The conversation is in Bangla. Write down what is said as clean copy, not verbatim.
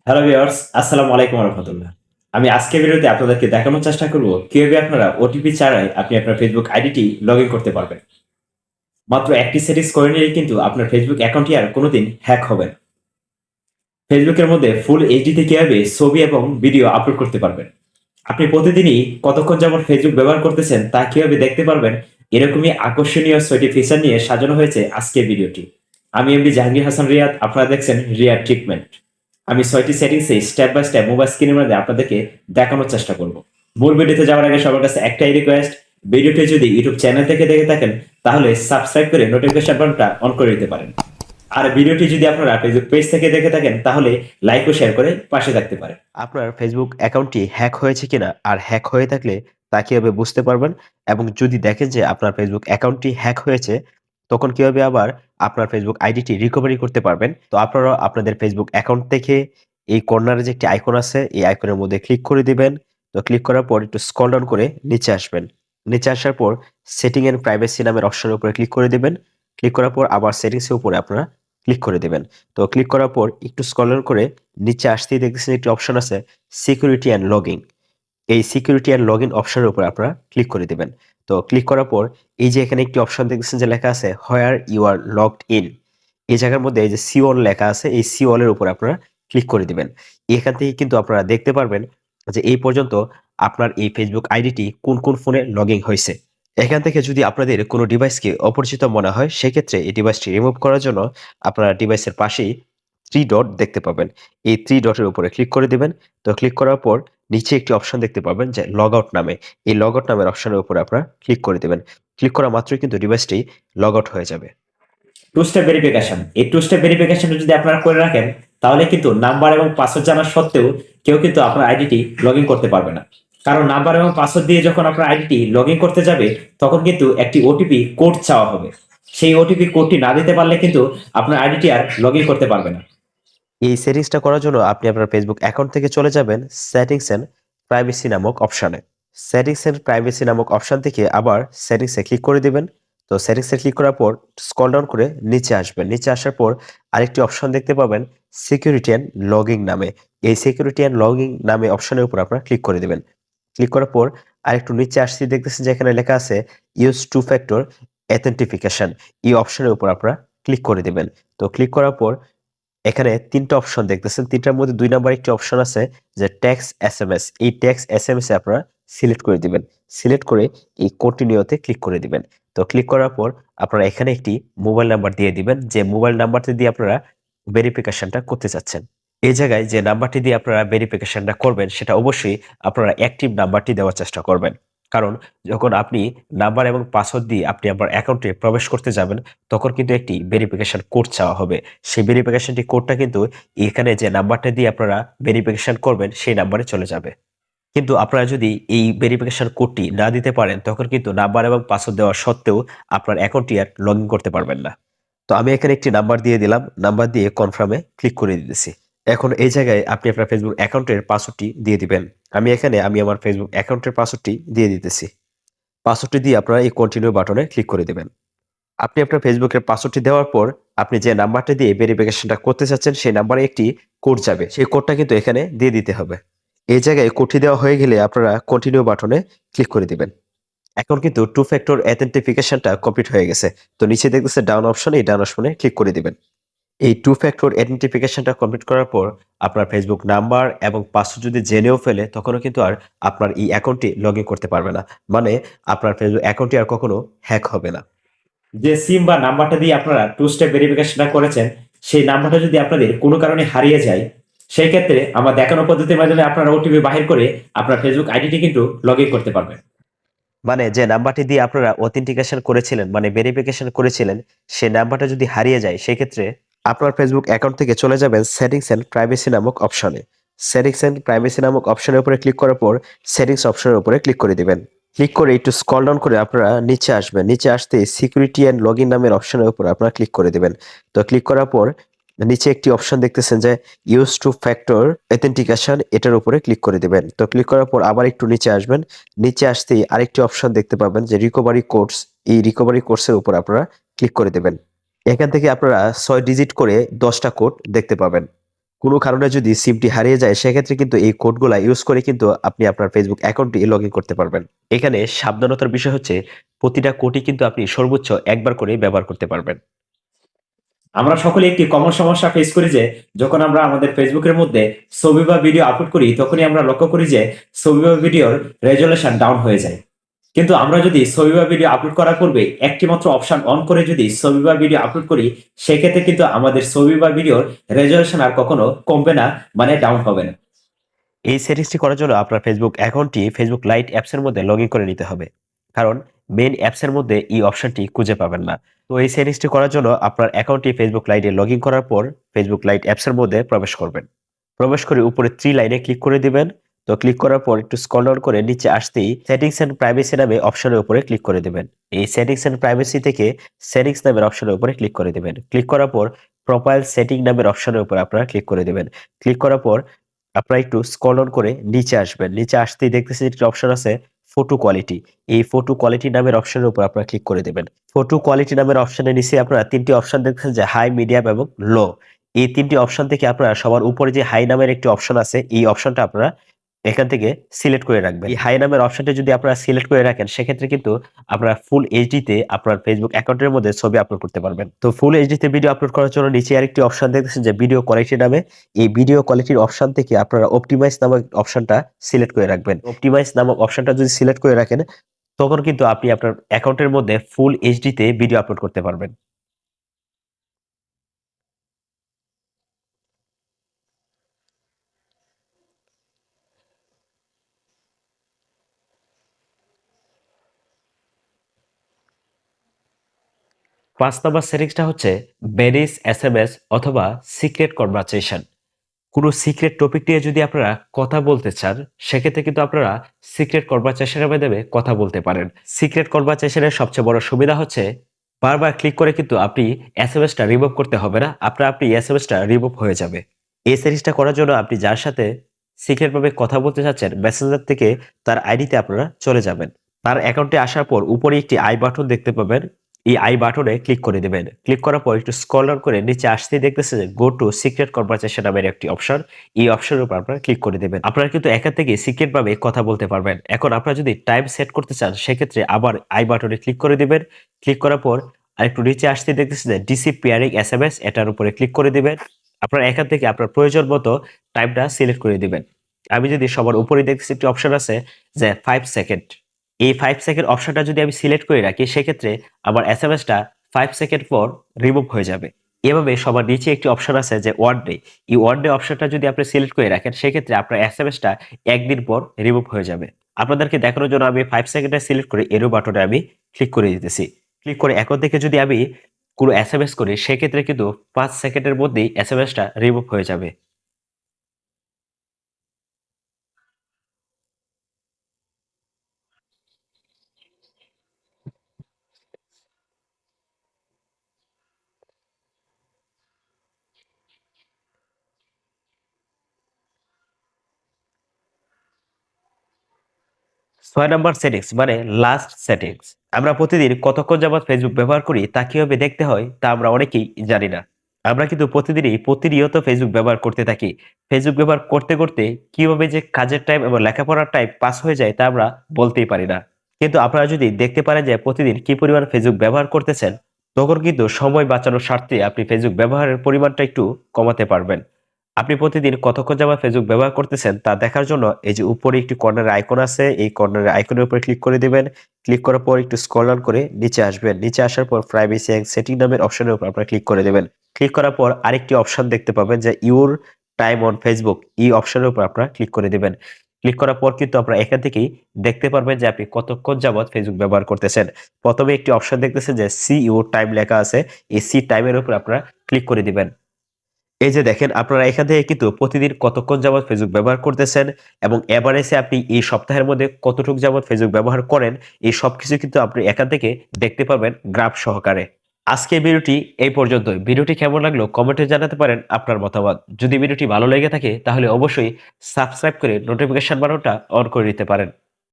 হ্যালো ভিউয়ার্স, আসসালামু আলাইকুম ওয়া রাহমাতুল্লাহ। আমি আজকের ভিডিওতে আপনাদেরকে দেখানোর চেষ্টা করব কিভাবে আপনারা ওটিপি ছাড়াই আপনি আপনার ফেসবুক আইডিটি লগইন করতে পারবেন। মাত্র একটি সেটিংস করে নিলেই কিন্তু আপনার ফেসবুক অ্যাকাউন্টটি আর কোনোদিন হ্যাক হবে না। ফেসবুকের মধ্যে ফুল এইচডিতে কিভাবে ছবি এবং ভিডিও আপলোড করতে পারবেন। আপনি প্রতিদিনই কতক্ষণ যাবত ফেসবুক ব্যবহার করতেছেন তা কিভাবে দেখতে পারবেন, এরকমই আকর্ষণীয় ৬টি ফিচার নিয়ে সাজানো হয়েছে আজকের ভিডিওটি। আমি এমডি জাহাঙ্গীর হাসান রিয়াদ, আপনারা দেখছেন রিয়াদ ট্রিটমেন্ট। আমি ৬টি সেটিংসে স্টেপ বাই স্টেপ মোবাইল স্ক্রিনের মধ্যে আপনাদেরকে দেখানোর চেষ্টা করব। মূল ভিডিওতে যাওয়ার আগে সবার কাছে একটাই রিকোয়েস্ট, ভিডিওটি যদি ইউটিউব চ্যানেল থেকে দেখে থাকেন তাহলে সাবস্ক্রাইব করে নোটিফিকেশন বাটনটা অন করে দিতে পারেন। আর ভিডিওটি যদি আপনারা ফেসবুক পেজ থেকে দেখে থাকেন তাহলে লাইক ও শেয়ার করে পাশে থাকতে পারেন। আপনার ফেসবুক অ্যাকাউন্টটি হ্যাক হয়েছে কিনা আর হ্যাক হয়ে থাকলে তা কিভাবে বুঝতে পারবেন এবং যদি দেখেন যে আপনার ফেসবুক অ্যাকাউন্টটি হ্যাক হয়েছে তখন কিভাবে আবার আপনার ফেসবুক আইডিটি রিকভারি করতে পারবেন। তো আপনারা আপনাদের ফেসবুক অ্যাকাউন্ট থেকে এই কর্নারে যে একটি আইকন আছে এই আইকনের মধ্যে ক্লিক করে দিবেন। তো ক্লিক করার পর একটু স্ক্রল ডাউন করে নিচে আসবেন। নিচে আসার পর সেটিং এন্ড প্রাইভেসি নামের অপশনের উপরে ক্লিক করে দিবেন। ক্লিক করার পর আবার সেটিংস এর উপরে আপনারা ক্লিক করে দিবেন। তো ক্লিক করার পর একটু স্ক্রল ডাউন করে নিচে আসতেই দেখতেছেন একটি অপশন আছে সিকিউরিটি অ্যান্ড লগইন। এই সিকিউরিটি অ্যান্ড লগইন অপশনের উপর আপনারা ক্লিক করে দিবেন। তো ক্লিক করার পর এই যে এখানে একটি অপশন দেখতেছেন যে লেখা আছে where you are logged in. এই জায়গার মধ্যে এই যে সি অল লেখা আছে এই সি অল এর উপর আপনারা ক্লিক করে দিবেন। এখান থেকে কিন্তু আপনারা দেখতে পারবেন যে এই পর্যন্ত আপনার এই ফেসবুক আইডিটি কোন, কোন ফোনে লগইন হইছে। এখান থেকে যদি আপনাদের কোনো ডিভাইসকে অপরিচিত মনে হয় সেক্ষেত্রে এই ডিভাইসটি রিমুভ করার জন্য আপনারা ডিভাইসের পাশেই 3 ডট দেখতে পাবেন। এই 3 ডটের উপরে ক্লিক করে দিবেন। তো ক্লিক করার পর নিচে একটি অপশন দেখতে পাবেন যে লগ আউট নামে। এই লগ আউট নামের অপশনের উপরে আপনারা ক্লিক করে দিবেন। ক্লিক করা মাত্রই কিন্তু ডিভাইসটি লগ আউট হয়ে যাবে। টু স্টেপ ভেরিফিকেশন, এই টু স্টেপ ভেরিফিকেশনটা যদি আপনারা করে রাখেন তাহলে কিন্তু নাম্বার এবং পাসওয়ার্ড জানা সত্ত্বেও কেউ কিন্তু আপনার আইডিটি লগ ইন করতে পারবে না। কারণ নাম্বার এবং পাসওয়ার্ড দিয়ে যখন আপনার আইডিটি লগ ইন করতে যাবে তখন কিন্তু একটি ওটিপি কোড চাওয়া হবে। সেই ওটিপি কোডটি না দিতে পারলে কিন্তু আপনার আইডিটি আর লগ ইন করতে পারবে না। এই সেটিংসটা করার জন্য আপনি আপনার ফেসবুক অ্যাকাউন্ট থেকে চলে যাবেন সেটিংস এন্ড প্রাইভেসি নামক অপশনে। সেটিংস এন্ড প্রাইভেসি নামক অপশন থেকে আবার সেটিংস এ ক্লিক করে দিবেন। তো সেটিংস এ ক্লিক করার পর স্ক্রল ডাউন করে নিচে আসবেন। নিচে আসার পর আরেকটি অপশন দেখতে পাবেন সিকিউরিটি অ্যান্ড লগইন নামে। এই সিকিউরিটি অ্যান্ড লগইন নামে অপশনের উপর আপনারা ক্লিক করে দিবেন। ক্লিক করার পর আরেকটু নিচে আসতেই দেখতেছেন যে এখানে লেখা আছে ইউজ টু ফ্যাক্টর অথেন্টিফিকেশন। এই অপশনের উপর আপনারা ক্লিক করে দিবেন। তো ক্লিক করার পর এখানে ৩ টা অপশন দেখতেছেন। ৩ টার মধ্যে ২ নাম্বার একটি অপশন আছে যে টেক্সট এসএমএস। এই টেক্সট এসএমএস এ আপনারা সিলেক্ট করে দিবেন। সিলেক্ট করে এই কন্টিনিউ তে ক্লিক করে দিবেন। তো ক্লিক করার পর আপনারা এখানে একটি মোবাইল নাম্বার দিয়ে দিবেন। যে মোবাইল নাম্বারটি দিয়ে আপনারা ভেরিফিকেশনটা করতে চাচ্ছেন। এই জায়গায় যে নাম্বারটি দিয়ে আপনারা ভেরিফিকেশনটা করবেন সেটা অবশ্যই আপনারা অ্যাক্টিভ নাম্বারটি দেওয়ার চেষ্টা করবেন। কারণ যখন আপনি নাম্বার এবং পাসওয়ার্ড দিয়ে আপনি আপনার অ্যাকাউন্টে প্রবেশ করতে যাবেন তখন কিন্তু একটি ভেরিফিকেশন কোড চাওয়া হবে। সেই ভেরিফিকেশনটি কোডটা কিন্তু এখানে যে নাম্বারটা দিয়ে আপনারা ভেরিফিকেশন করবেন সেই নাম্বারে চলে যাবে। কিন্তু আপনারা যদি এই ভেরিফিকেশন কোডটি না দিতে পারেন তখন কিন্তু নাম্বার এবং পাসওয়ার্ড দেওয়া সত্ত্বেও আপনার অ্যাকাউন্টটি আর লগইন করতে পারবেন না। তো আমি এখানে একটি নাম্বার দিয়ে দিলাম। নাম্বার দিয়ে কনফার্মে ক্লিক করে দিতেছি। এখন এই জায়গায় আপনি আপনার ফেসবুক অ্যাকাউন্টের পাসওয়ার্ডটি দিয়ে দিবেন। আমি আমার ফেসবুক অ্যাকাউন্টের পাসওয়ার্ডটি দিয়ে দিতেছি। পাসওয়ার্ডটি দিয়ে আপনারা এই কন্টিনিউ বাটনে ক্লিক করে দিবেন। আপনি আপনার ফেসবুকের পাসওয়ার্ডটি দেওয়ার পর আপনি যে নাম্বারটা দিয়ে ভেরিফিকেশনটা করতে চাচ্ছেন সেই নাম্বারে একটি কোড যাবে। সেই কোডটা কিন্তু এখানে দিয়ে দিতে হবে। এই জায়গায় কোডটি দেওয়া হয়ে গেলে আপনারা কন্টিনিউ বাটনে ক্লিক করে দিবেন। এখন কিন্তু টু ফ্যাক্টর অথেন্টিফিকেশনটা কমপ্লিট হয়ে গেছে। তো নিচে দেখতেছে ডাউন অপশন, এই ডাউন অপশনে ক্লিক করে দিবেন। এই টু ফ্যাক্টর অথেন্টিফিকেশনটা কমপ্লিট করার পর আপনার ফেসবুক নাম্বার এবং পাসওয়ার্ড যদি জেনেও ফেলে তখনও কিন্তু আর আপনার এই অ্যাকাউন্টটি লগইন করতে পারবে না। মানে আপনার ফেসবুক অ্যাকাউন্টটি আর কখনো হ্যাক হবে না। যে সিম বা নাম্বারটা দিয়ে আপনারা টু স্টেপ ভেরিফিকেশনটা করেছেন সেই নাম্বারটা যদি আপনাদের কোনো কারণে হারিয়ে যায় সেই ক্ষেত্রে আমার দেখানো পদ্ধতির মাধ্যমে আপনারা ওটিপি বাহির করে আপনার ফেসবুক আইডিটি কিন্তু লগ ইন করতে পারবেন। মানে যে নাম্বারটি দিয়ে আপনারা অথেন্টিকেশন করেছিলেন মানে ভেরিফিকেশন করেছিলেন সেই নাম্বারটা যদি হারিয়ে যায় সেক্ষেত্রে আপনার ফেসবুক অ্যাকাউন্ট থেকে চলে যাবেন সেটিংস এন্ড প্রাইভেসি নামক অপশনে। সেটিংস এন্ড প্রাইভেসি নামক অপশনের উপরে ক্লিক করার পর সেটিংস অপশনের উপরে ক্লিক করে দিবেন। ক্লিক করে একটু স্ক্রল ডাউন করে আপনারা নিচে আসবেন। নিচে আসতে সিকিউরিটি এন্ড লগইন নামের অপশনের উপর আপনারা ক্লিক করে দিবেন। তো ক্লিক করার পর নিচে একটি অপশন দেখতেছেন যে ইউজ টু ফ্যাক্টর অথেন্টিকেশন, এটার উপরে ক্লিক করে দিবেন। তো ক্লিক করার পর আবার একটু নিচে আসবেন। নিচে আসতেই আরেকটি অপশন দেখতে পাবেন যে রিকভারি কোডস। এই রিকভারি কোডস এর উপর আপনারা ক্লিক করে দিবেন। এখান থেকে আপনারা ৬ ডিজিট করে ১০ টা কোড দেখতে পাবেন। কোনো কারণে যদি সিমটি হারিয়ে যায় সেক্ষেত্রে কিন্তু এই কোডগুলা ইউজ করে কিন্তু আপনি আপনার ফেসবুক অ্যাকাউন্টটি লগ ইন করতে পারবেন। এখানে সাবধানতার বিষয় হচ্ছে প্রতিটা কোডই কিন্তু আপনি সর্বোচ্চ একবার করে ব্যবহার করতে পারবেন। আমরা সকলে একটি কমন সমস্যা ফেস করি যে যখন আমরা আমাদের ফেসবুকের মধ্যে ছবি বা ভিডিও আপলোড করি তখনই আমরা লক্ষ্য করি যে ছবি বা ভিডিওর রেজলিউশন ডাউন হয়ে যায়। কিন্তু আমরা যদি ছবি বা ভিডিও আপলোড করার পূর্বে একটি মাত্র অপশন অন করে যদি ছবি বা ভিডিও আপলোড করি সেক্ষেত্রে কিন্তু আমাদের ছবি বা ভিডিওর রেজলিউশন আর কখনো কমবে না, মানে ডাউন হবে না। এই সেটিংসটি করার জন্য আপনার ফেসবুক অ্যাকাউন্টটি ফেসবুক লাইট অ্যাপসের মধ্যে লগ ইন করে নিতে হবে, কারণ মেইন অ্যাপসের মধ্যে এই অপশনটি খুঁজে পাবেন না। তো এই সেটিংসটি করার জন্য আপনার অ্যাকাউন্টটি ফেসবুক লাইটে লগ ইন করার পর ফেসবুক লাইট অ্যাপসের মধ্যে প্রবেশ করবেন। প্রবেশ করে উপরে 3 লাইনে ক্লিক করে দিবেন। তো ক্লিক করার পর একটু স্ক্রল ডাউন করে নিচে আসতেই সেটিংস এন্ড প্রাইভেসি নামে অপশনের উপরে ক্লিক করে দিবেন। এই সেটিংস এন্ড প্রাইভেসি থেকে সেটিংস নামের অপশনের উপরে ক্লিক করে দিবেন। ক্লিক করার পর প্রোফাইল সেটিং নামের অপশনের উপর আপনারা ক্লিক করে দিবেন। ক্লিক করার পর আপনারা একটু স্ক্রল ডাউন করে নিচে আসবেন। নিচে আসতেই দেখতেছেন একটি অপশন আছে ফটো কোয়ালিটি। এই ফটো কোয়ালিটি নামের অপশনের উপর আপনারা ক্লিক করে দিবেন। ফটো কোয়ালিটি নামের অপশনের নিচে আপনারা 3টি অপশন দেখতেছেন যে হাই, মিডিয়াম এবং লো। এই 3টি অপশন থেকে আপনারা সবার উপরে যে হাই নামের একটি অপশন আছে এই অপশনটা আপনারা এখান থেকে সিলেক্ট করে রাখবেন। এই হাই নামের অপশনটা যদি আপনারা সিলেক্ট করে রাখেন সেক্ষেত্রে কিন্তু আপনারা ফুল এইচডি তে আপনার ফেসবুক অ্যাকাউন্টের মধ্যে ছবি আপলোড করতে পারবেন। তো ফুল এইচডি তে ভিডিও আপলোড করার জন্য নিচে আরেকটি অপশন দেখতেছেন যে ভিডিও কোয়ালিটি নামে। এই ভিডিও কোয়ালিটির অপশন থেকে আপনারা অপটিমাইজ নামক অপশনটা সিলেক্ট করে রাখবেন। অপটিমাইজ নামক অপশনটা যদি সিলেক্ট করে রাখেন তখন কিন্তু আপনি আপনার অ্যাকাউন্টের মধ্যে ফুল এইচডি তে ভিডিও আপলোড করতে পারবেন। 5 নাম্বার সেটিংসটা হচ্ছে বেনিস এসএমএস অথবা সিক্রেট কনভারসেশন। কোনো সিক্রেট টপিক নিয়ে যদি আপনারা কথা বলতে চান সেক্ষেত্রে কিন্তু আপনারা সিক্রেট কনভারসেশনের মাধ্যমে কথা বলতে পারেন। সিক্রেট কনভারসেশনের সবচেয়ে বড় সুবিধা হচ্ছে বারবার ক্লিক করে কিন্তু আপনি এসএমএসটা রিমুভ করতে হবে না, আপনি এসএমএসটা রিমুভ হয়ে যাবে। এই সেটিংসটা করার জন্য আপনি যার সাথে সিক্রেটভাবে কথা বলতে চাচ্ছেন মেসেঞ্জার থেকে তার আইডিতে আপনারা চলে যাবেন। তার অ্যাকাউন্টে আসার পর উপরে একটি আই বাটন দেখতে পাবেন। এই আই বাটনে ক্লিক করে দিবেন। ক্লিক করার পর একটু স্ক্রল ডাউন করে নিচে আসতেই দেখতেছেন যে গো টু সিক্রেট কনভারসেশন নামের একটি অপশন। এই অপশনের উপর আপনারা ক্লিক করে দিবেন। আপনারা কিন্তু এখান থেকে সিক্রেট ভাবে কথা বলতে পারবেন। এখন আপনারা যদি টাইম সেট করতে চান সেক্ষেত্রে আবার আই বাটনে ক্লিক করে দিবেন। ক্লিক করার পর আরেকটু নিচে আসতেই দেখতেছেন যে ডিসিপিয়ারিং এসএমএস, এটার উপরে ক্লিক করে দিবেন। আপনারা এখান থেকে আপনার প্রয়োজন মতো টাইমটা সিলেক্ট করে দিবেন। আমি যদি সবার উপরে দেখতেছি একটি অপশন আছে যে 5 সেকেন্ড। এই 5 সেকেন্ড অপশনটা যদি আমি সিলেক্ট করে রাখি সেক্ষেত্রে আমার এসএমএসটা 5 সেকেন্ড পর রিমুভ হয়ে যাবে। এভাবে সবার নিচে একটি অপশন আছে যে ওয়ান ডে। এই ওয়ান ডে অপশনটা যদি আপনি সিলেক্ট করে রাখেন সেক্ষেত্রে আপনার এসএমএসটা একদিন পর রিমুভ হয়ে যাবে। আপনাদেরকে দেখানোর জন্য আমি 5 সেকেন্ডে সিলেক্ট করে এরো বাটনে আমি ক্লিক করে দিতেছি। ক্লিক করে এখন থেকে যদি আমি কোনো এসএমএস করি সেক্ষেত্রে কিন্তু 5 সেকেন্ডের মধ্যেই এসএমএসটা রিমুভ হয়ে যাবে। 6 নাম্বার সেটিংস মানে লাস্ট সেটিংস। আমরা প্রতিদিন কতক্ষণ যাবত ফেসবুক ব্যবহার করি তা কিভাবে দেখতে হয় তা আমরা অনেকেই জানি না। আমরা কিন্তু প্রতিদিনই প্রতিনিয়ত ফেসবুক ব্যবহার করতে থাকি। ফেসবুক ব্যবহার করতে করতে কিভাবে যে কাজের টাইম এবং লেখাপড়ার টাইম পাস হয়ে যায় তা আমরা বলতেই পারি না। কিন্তু আপনারা যদি দেখতে পারেন যে প্রতিদিন কি পরিমাণ ফেসবুক ব্যবহার করতেছেন তখন কিন্তু সময় বাঁচানোর স্বার্থে আপনি ফেসবুক ব্যবহারের পরিমাণটা একটু কমাতে পারবেন। আপনি প্রতিদিন কতক্ষণ যাবত ফেসবুক ব্যবহার করতেছেন তা দেখার জন্য এই যে উপরে একটি কর্নারে আইকন আছে, এই কর্নারে আইকনের উপরে ক্লিক করে দিবেন। ক্লিক করার পর একটু স্ক্রল ডাউন করে নিচে আসবেন। নিচে আসার পর প্রাইভেসি এন্ড সেটিং নামের অপশনের উপর আপনারা ক্লিক করে দিবেন। ক্লিক করার পর আরেকটি অপশন দেখতে পাবেন যে ইউর টাইম অন ফেসবুক। এই অপশনের উপর আপনারা ক্লিক করে দিবেন। ক্লিক করার পর কিন্তু আপনারা এখান থেকেই দেখতে পারবেন যে আপনি কতক্ষণ যাবত ফেসবুক ব্যবহার করতেছেন। প্রথমে একটি অপশন দেখতেছেন যে সি ইউর টাইম লেখা আছে, এই সি টাইমের উপর আপনারা ক্লিক করে দিবেন। এই যে দেখেন আপনারা এখান থেকে কিন্তু প্রতিদিন কতক্ষণ যাবত ফেসবুক ব্যবহার করতেছেন এবং এভারেজে আপনি এই সপ্তাহের মধ্যে কতটুকু যাবত ফেসবুক ব্যবহার করেন এই সবকিছু কিন্তু আপনি এখান থেকে দেখতে পাবেন গ্রাফ সহকারে। আজকে ভিডিওটি এই পর্যন্তই। ভিডিওটি কেমন লাগলো কমেন্টে জানাতে পারেন আপনার মতামত। যদি ভিডিওটি ভালো লেগে থাকে তাহলে অবশ্যই সাবস্ক্রাইব করে নোটিফিকেশন বাটনটা অন করে দিতে পারেন।